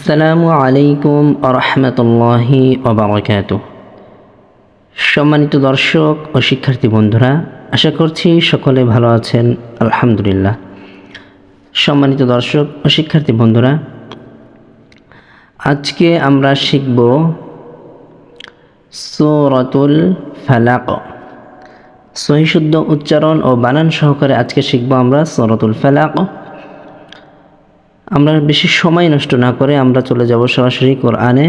আসসালামু আলাইকুম আরহামতুল্লাহি ওবারাকাতুহ। সম্মানিত দর্শক ও শিক্ষার্থী বন্ধুরা, আশা করছি সকলে ভালো আছেন, আলহামদুলিল্লাহ। সম্মানিত দর্শক ও শিক্ষার্থী বন্ধুরা, আজকে আমরা শিখব সূরাতুল ফালাক। সহিহ শুদ্ধ উচ্চারণ ও বানান সহকারে আজকে শিখব আমরা সূরাতুল ফালাক। আমরা বেশি সময় নষ্ট না করে আমরা চলে যাব সরাসরি কোরআনে।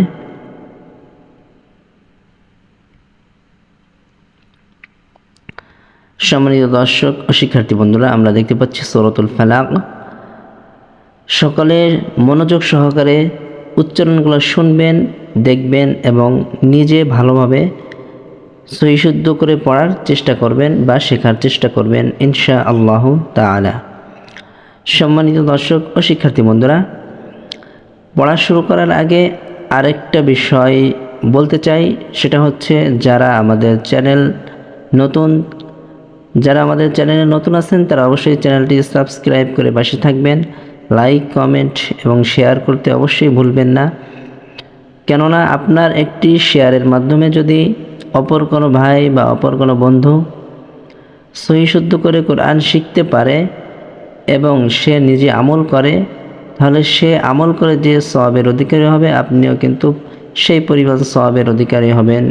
সম্মানিত দর্শক ও শিক্ষার্থী বন্ধুরা, আমরা দেখতে পাচ্ছি সূরাতুল ফালাক। সকলের মনোযোগ সহকারে উচ্চারণগুলো শুনবেন, দেখবেন এবং নিজে ভালোভাবে সহিহ শুদ্ধ করে পড়ার চেষ্টা করবেন বা শেখার চেষ্টা করবেন ইনশাআল্লাহু তাআলা। সম্মানিত দর্শক ও শিক্ষার্থী বন্ধুরা, পড়া শুরু করার আগে আরেকটা বিষয় বলতে চাই, সেটা হচ্ছে যারা আমাদের চ্যানেলে নতুন আছেন তারা অবশ্যই চ্যানেলটি সাবস্ক্রাইব করে পাশে থাকবেন। লাইক, কমেন্ট এবং শেয়ার করতে অবশ্যই ভুলবেন না, কেননা আপনার একটি শেয়ারের মাধ্যমে যদি অপর কোনো ভাই বা অপর কোনো বন্ধু সহিহ শুদ্ধ করে কোরআন শিখতে পারে এবং সে নিজে আমল করে, তাহলে সে আমল করে যে সওয়াবের অধিকারী হবে, আপনিও কিন্তু সেই পরিমাণ সওয়াবের অধিকারী হবেন,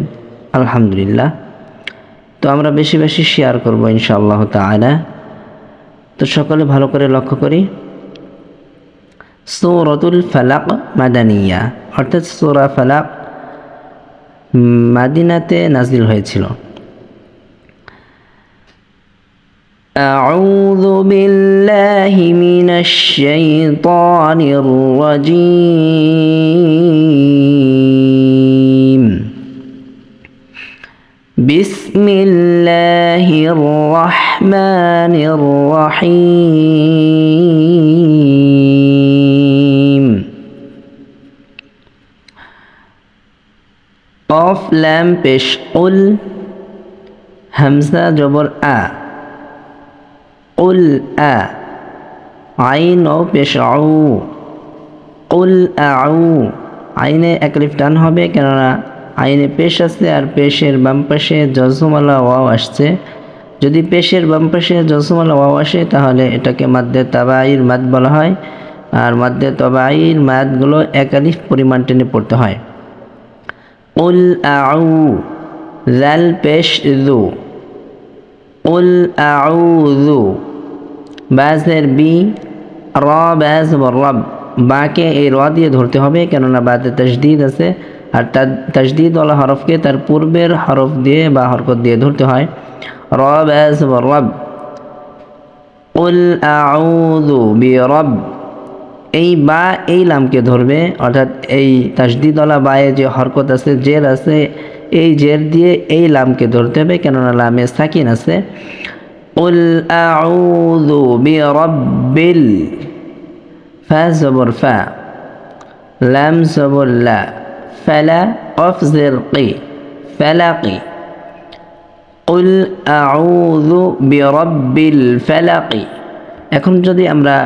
আলহামদুলিল্লাহ। তো আমরা বেশি বেশি শেয়ার করব ইনশাআল্লাহ তাআলা। তো সকলে ভালো করে লক্ষ্য করি, সূরাতুল ফালাক মাদানিয়া, অর্থাৎ সূরা ফালাক মদিনাতে নাজিল হয়েছিল। أعوذ بالله من الشيطان الرجيم. بسم الله الرحمن الرحيم. قاف لام পেশ قل, হামজা জবর আ, قل আ, আইন ও পেশ আউ, قل আউ। আইনে এক লিফ টান হবে, কেননা আইনে পেশ আছে আর পেশের বাম পাশে জজমালা ওয়াও আসছে। যদি পেশের বাম পাশে জজমালা ওয়াও আসে তাহলে এটাকে মাদ্দে তাবাঈর মাদ বলা হয়, আর মাদ্দে তাবাঈর মাদগুলো একাধিক পরিমাণ টেনে পড়তে হয়। قل আউ, জাল পেশ যু, قل আউযু। বাজের বি, র বাজ রব, বাকে এই র দিয়ে ধরতে হবে, কেননা বাতে তাসদীদ আছে, আর তাসদীদ ওয়ালা হরফকে তার পূর্বের হরফ দিয়ে বা হরকত দিয়ে ধরতে হয়। র বাজ রব, قل আউযু বিরব। এই বা এই লামকে ধরবে, অর্থাৎ এই তাসদীদ ওয়ালা বায়ে যে হরকত আছে, জের আছে, এই জের দিয়ে এই লামকে ধরতে হবে, কেননা লামে সাকিন আছে। قل আউযু বিরব্বিল, ফা জবর ফা, লাম জবর লা, ফালা কফ জের কি, ফালাকি। قل আউযু বিরব্বিল ফালাকি। এখন যদি আমরা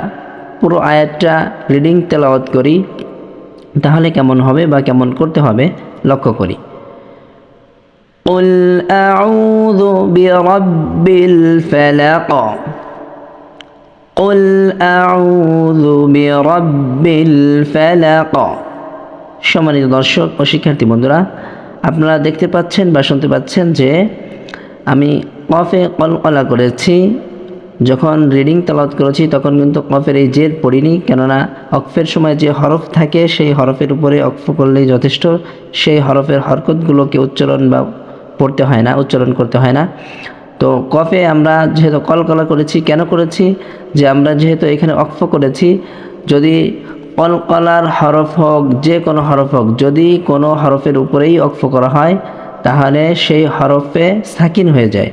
পুরো আয়াতটা রিডিং তেলাওয়াত করি তাহলে কেমন হবে বা কেমন করতে হবে লক্ষ্য করি। قل أعوذ برب الفلق. قل أعوذ برب الفلق. সম্মানিত দর্শক ও শিক্ষার্থী বন্ধুরা, আপনারা দেখতে পাচ্ছেন বা শুনতে পাচ্ছেন যে আমি কফে কলকলা করেছি। যখন রিডিং তেলাওয়াত করেছি তখন কিন্তু কফের এই জের পড়িনি, কেননা অক্ফের সময় যে হরফ থাকে সেই হরফের উপরে অক্ফ করলেই যথেষ্ট। সেই হরফের হরকতগুলোকে উচ্চারণ করতে হয় না। তো কফে আমরা যেহেতু কলকলা করেছি, কেন করেছি, যে আমরা যেহেতু এখানে অক্ফ করেছি, যদি কলকলার হরফ হোক, যে কোনো হরফ হোক, যদি কোনো হরফের উপরেই অক্ফ করা হয় তাহলে সেই হরফে সাকিন হয়ে যায়।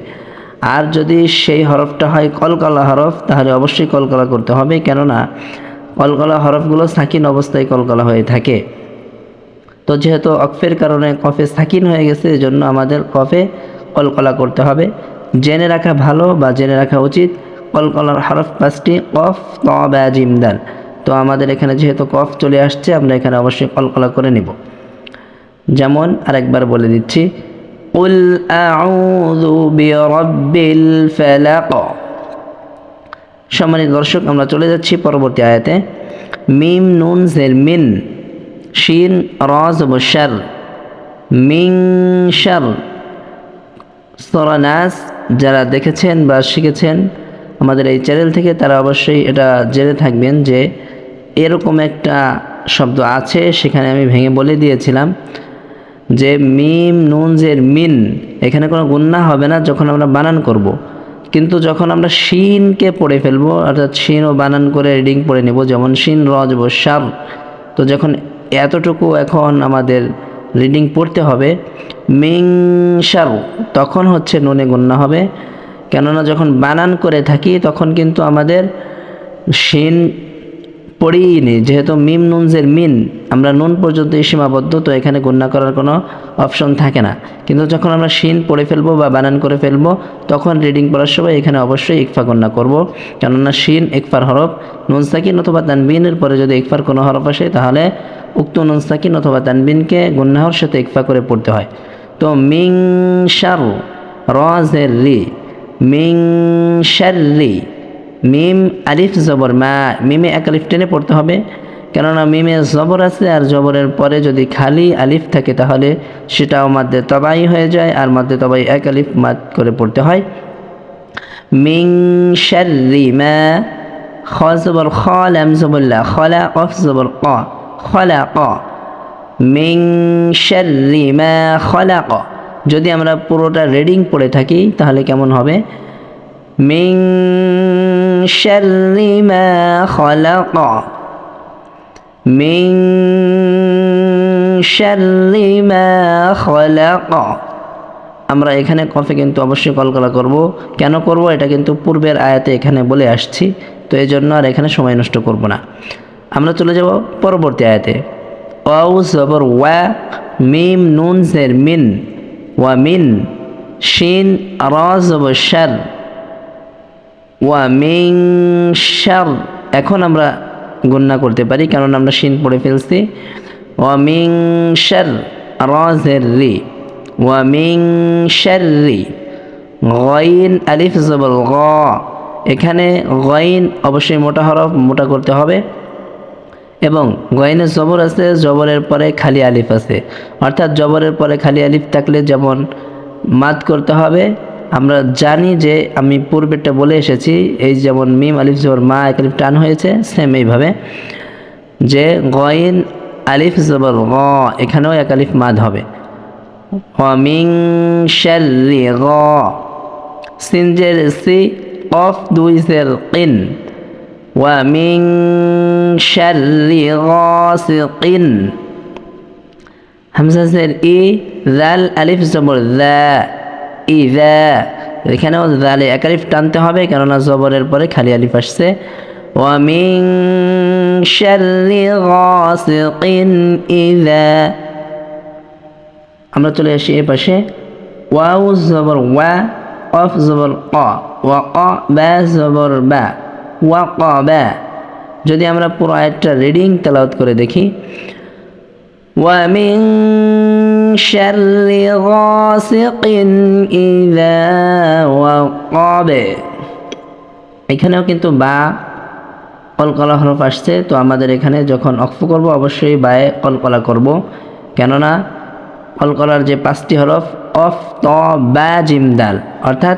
আর যদি সেই হরফটা হয় কলকলা হরফ, তাহলে অবশ্যই কলকলা করতে হবে, কেননা কলকলা হরফগুলো সাকিন অবস্থায় কলকলা হয়ে থাকে। তো যেহেতু অক্ফের কারণে কফে সাকিন হয়ে গেছে, এজন্য আমাদের কফে কলকলা করতে হবে। জেনে রাখা ভালো বা জেনে রাখা উচিত, কলকলার হরফ 5টি, কফ, ত, বা, জিম, দাল। তো আমাদের এখানে যেহেতু কফ চলে আসছে, আমরা এখানে অবশ্যই কলকলা করে নিব। যেমন আরেকবার বলে দিচ্ছি, কুল আউযু বিরাব্বিল ফালাক। সম্মানিত দর্শক, আমরা চলে যাচ্ছি পরবর্তী আয়াতে। মিম নুন জের মিন, শিন রা জবর শার, মিন শার। সূরা নাস যারা দেখেছেন বা শিখেছেন আমাদের এই চ্যানেল থেকে, তারা অবশ্যই এটা জেনে থাকবেন যে এরকম একটা শব্দ আছে, সেখানে আমি ভেঙে বলে দিয়েছিলাম যে মিম নুন জের মিন, এখানে কোনো গুন্না হবে না যখন আমরা বানান করব। কিন্তু যখন আমরা শিনকে পড়ে ফেলবো, অর্থাৎ শিন ও বানান করে রিডিং পড়ে নেব, যেমন শিন র জবর শার, তো যখন এতটুকু এখন আমাদের রিডিং পড়তে হবে মিং শার, তখন হচ্ছে নুনে গুন্না হবে। কেননা যখন বানান করে থাকি তখন কিন্তু আমাদের শিন পড়িনি, যেহেতু মিম নুন জের মিন, আমরা নুন পর্যন্তই সীমাবদ্ধ, তো এখানে গুন্না করার কোনো অপশন থাকে না। কিন্তু যখন আমরা শিন পড়ে ফেলবো বা বানান করে ফেলবো, তখন রিডিং পড়ার সময় এখানে অবশ্যই ইকফা গুন্না করব। কেননা শিন ইকফার হরফ, নুন সাকিন অথবা তানবিনের পরে যদি ইকফার কোনো হরফ আসে, তাহলে উক্ত নুন সাকিন অথবা তানবিনকে গুন্নাহর সাথে ইকফা করে পড়তে হয়। তো মিং শার র জের রি, মিং শাররি, মিম আলিফ জবর মা, মিমে এক আলিফ টেনে পড়তে হবে, কেননা মিমে জবর আছে, আর জবরের পরে যদি খালি আলিফ থাকে তাহলে সেটাও মাদ্দে তবাই হয়ে যায়, আর মাদ্দে তবাই এক আলিফ মাদ করে পড়তে হয়। মিং শাররি মা, খ জবর খ, লাম জবর লা, খলা কফ জবর ক, খলাক, মিং শাররি মা খলাক। যদি আমরা পুরোটা রিডিং পড়ে থাকি তাহলে কেমন হবে? মিং শাররি মা খলাক, মিং শাররি মা খলাক। আমরা এখানে কফে কিন্তু অবশ্যই কলকলা করব। কেন করব এটা কিন্তু পূর্বের আয়াতে এখানে বলে আসছি, তো এই জন্য আর এখানে সময় নষ্ট করব না। আমরা চলে যাব পরবর্তী আয়াতে। ওয়াও জবর ওয়া, মিম নুন জের মিন, ওয়া মিন, শিন রা জবর শার, ওয়া মিং শার। এখন আমরা গুন্না করতে পারি, কারণ আমরা শিন পড়ে ফেলছি। ওয়া মিং শার রা জের রি, ওয়া মিং শাররি। গইন আলিফ জবর গ, এখানে গইন অবশ্যই মোটা হরফ, মোটা করতে হবে, এবং গইনে জবর আছে, জবরের পরে খালি আলিফ আছে, অর্থাৎ জবরের পরে খালি আলিফ থাকলে যেমন মাদ করতে হবে, আমরা জানি যে আমি পূর্বেরটা বলে এসেছি, এই যেমন মিম আলিফ জবর মা এক আলিফ টান হয়েছে, সেম এইভাবে যে গইন আলিফ জবর গ, এখানেও এক আলিফ মাদ হবে। মিং শাররি গ, সিন জের সি, কফ দুই জের কিন, ওয়া মিং শাররি গাসিকিন। হামজা জের ই, জাল আলিফ জবর যা, ইযা, এখানেও জালে এক আলিফ টানতে হবে, কেননা জবরের পরে খালি আলিফ আসছে। ওয়া মিং শাররি গাসিকিন ইযা। আমরা চলে আসি এ পাশে। ওয়াও জবর ওয়া, কফ জবর ক, ওয়া ক, বা জবর বা, ওয়া ক বা। যদি আমরা পুরো আয়াতটা রিডিং তেলাওয়াত করে দেখি, ওয়া মিন শাররি গাসিকিন ইযা ওয়াকাব, এখানেও কিন্তু বা কলকলা হরফ আসছে, তো আমাদের এখানে যখন অক্ফ করব অবশ্যই বায়ে কলকলা করব, কেননা কলকলার যে 5টি হরফ অফ, ত, বা, জিম, দাল, অর্থাৎ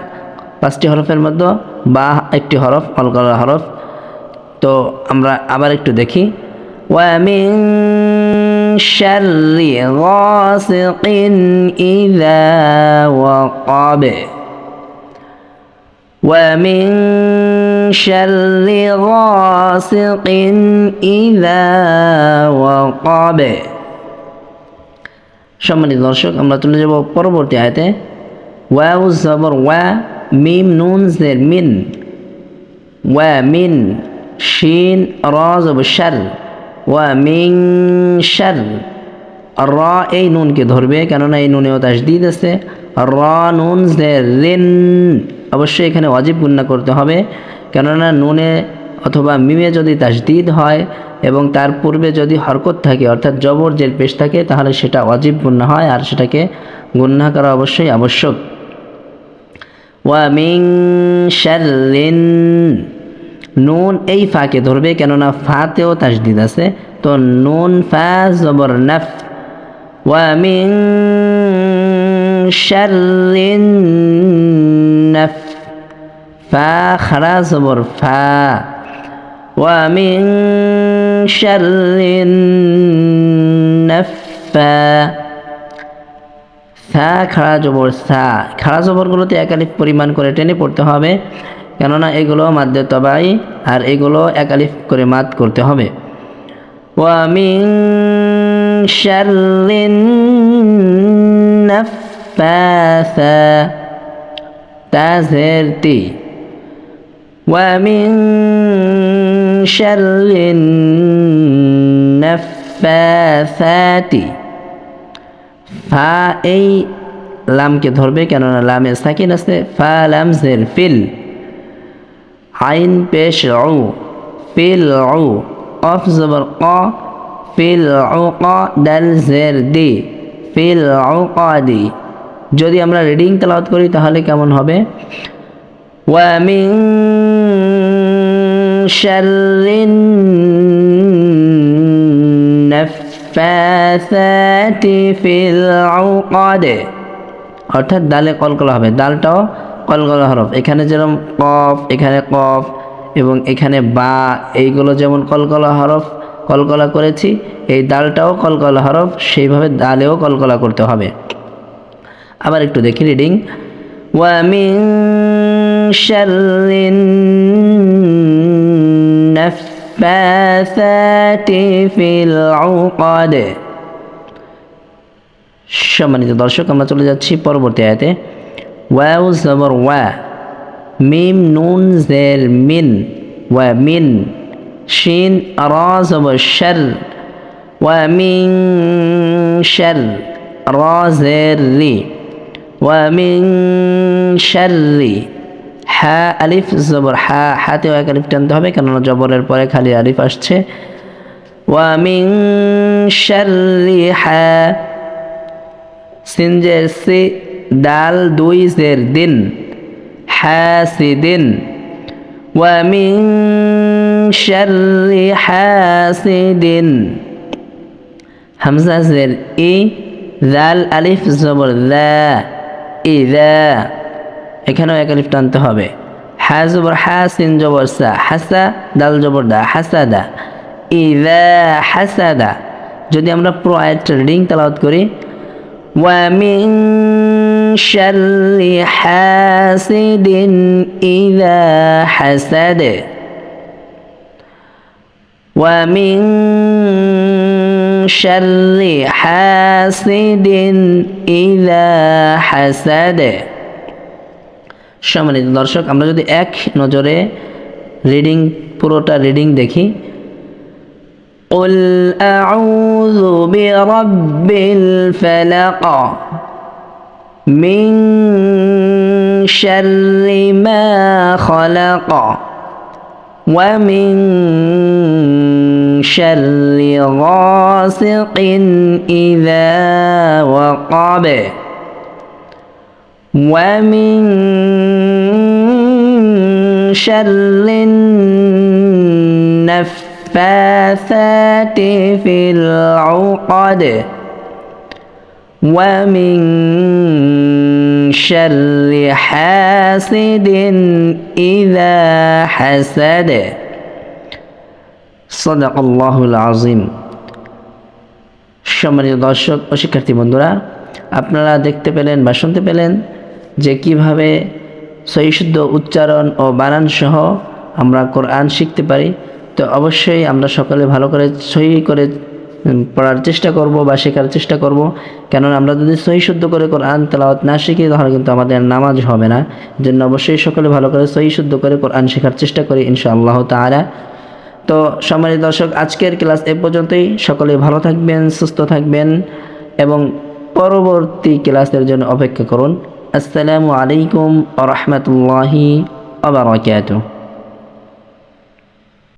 5টি হরফের মধ্যে বা একটি হরফ, কলকলা হরফ। তো আমরা আবার একটু দেখি। ওয়া মিন শাররি গাসিকিন ইযা ওয়াকাব, ওয়া মিন শাররি গাসিকিন ইযা ওয়াকাব। সম্মানিত দর্শক, আমরা চলে যাব পরবর্তী আয়াতে। ওয়াও জবর ওয়া, মিম নুন জের মিন, ওয়া মিন, শিন রা জবর শার, ওয়া মিং শার। রা এই নুনকে ধরবে, কেননা এই নুনেও তাসদীদ আছে। রা নুন জের রিন, অবশ্যই এখানে ওয়াজিব গুন্না করতে হবে, কেননা নুনে অথবা মিমে যদি তাসদিদ হয় এবং তার পূর্বে যদি হরকত থাকে অর্থাৎ জবর জের পেশ থাকে তাহলে সেটা ওয়াজিব গুন্না হয় আর সেটাকে গুন্না করা অবশ্যই আবশ্যক। ওয়া মিন শাররিন, নুন এই ফাকে ধরবে, কেননা ফাতেও তাসদিদ আছে। তো নুন ফা জবর নাফ, ওয়া মিন শাররিন নাফ, ফা খারা জবর ফা, ওয়া মিন শাররিন নাফা, সা খাড়া জবর সা, খাড়া জবরগুলোতে এক আলিফ পরিমাণ করে টেনে পড়তে হবে, কেননা এগুলো মাদ্দে তবাই আর এগুলো এক আলিফ করে মাদ করতে হবে। ওয়া মিন শাররিন নাফাসা, তা জের তি, ওয়া মিন শাররিন নাফাসাতি, ফা এই লামকে ধরবে, কেননা লামে সাকিন আছে। ফা লাম জের ফিল, আইন পেশ উ, ফিল উ, কফ জবর ক, ফিল উ ক, দাল জের দি, ফিল উ ক দি। যদি আমরা রিডিং তেলাওয়াত করি তাহলে কেমন হবে? ওয়া মিন শাররিন নাফাসাতি ফিল উকাদ, অর্থাৎ দালে কলকলা হবে, দালটাও কলকলা হরফ। এখানে যেরকম কফ, এখানে কফ এবং এখানে বা, এইগুলো যেমন কলকলা হরফ কলকলা করেছি, এই দালটাও কলকলা হরফ, সেইভাবে দালেও কলকলা করতে হবে। আবার একটু দেখি রিডিং, ওয়া মিন শাররিন নাফাসাতি ফিল উকাদ। সম্মানিত দর্শক, আমরা চলে যাচ্ছি পরবর্তী আয়াতে। ওয়াও জবর ওয়া, মিম নুন জের মিন, ওয়া মিন, শিন রা জবর শার, ওয়া মিন শার, রা জের রি, ওয়া মিন শাররি, হা আলিফ জবর হা, হাতেও এক আলিফ টানতে হবে, কেননা জবরের পরে খালি আলিফ আসছে। ওয়া মিন শাররি হা, সিন জের সি, দাল দুই জের দিন, হাসিদিন, ওয়া মিন শাররি হাসিদিন, হামজা জের ই, দাল আলিফ জবর দা, ইদা, এখানেও এক আলিফ টানতে হবে। হা জবর হা, সিন জবর সা, হাসা, দাল জবর দা, হাসাদা, ইদা হাসাদা। যদি আমরা পুরো আয়াতটা রিডিং তেলাওয়াত করি, ওয়া মিন শাররি হাসিদিন ইযা হাসাদ, ওয়া মিন শাররি হাসিদিন ইযা হাসাদ। সম্মানিত দর্শক, আমরা যদি এক নজরে রিডিং পুরোটা রিডিং দেখি, قل أعوذ برب الفلق من شر ما خلق ومن شر غاسق إذا وقب ومن شر النفاثات في العقد ومن شر حاسد إذا حسد صدق الله العظيم। সম্মানিত দর্শক ও শিক্ষার্থী বন্ধুরা, আপনারা দেখতে পেলেন বা শুনতে পেলেন যে কিভাবে সহি শুদ্ধ উচ্চারণ ও বানান সহ আমরা কোরআন শিখতে পারি। তো অবশ্যই আমরা সকলে ভালো করে সহি করে পড়ার চেষ্টা করব বা শেখার চেষ্টা করব, কেননা আমরা যদি সহি শুদ্ধ করে কোরআন তেলাওয়াত না শিখি তাহলে কিন্তু আমাদের নামাজ হবে না। জন্য অবশ্যই সকলে ভালো করে সহি শুদ্ধ করে কোরআন শেখার চেষ্টা করি ইনশাআল্লাহ তাআলা। তো সম্মানিত দর্শক, আজকের ক্লাস এ পর্যন্তই। সকলে ভালো থাকবেন, সুস্থ থাকবেন এবং পরবর্তী ক্লাসের জন্য অপেক্ষা করুন। আসসালামু আলাইকুম ওয়া রাহমাতুল্লাহি ওয়া বারাকাতুহু।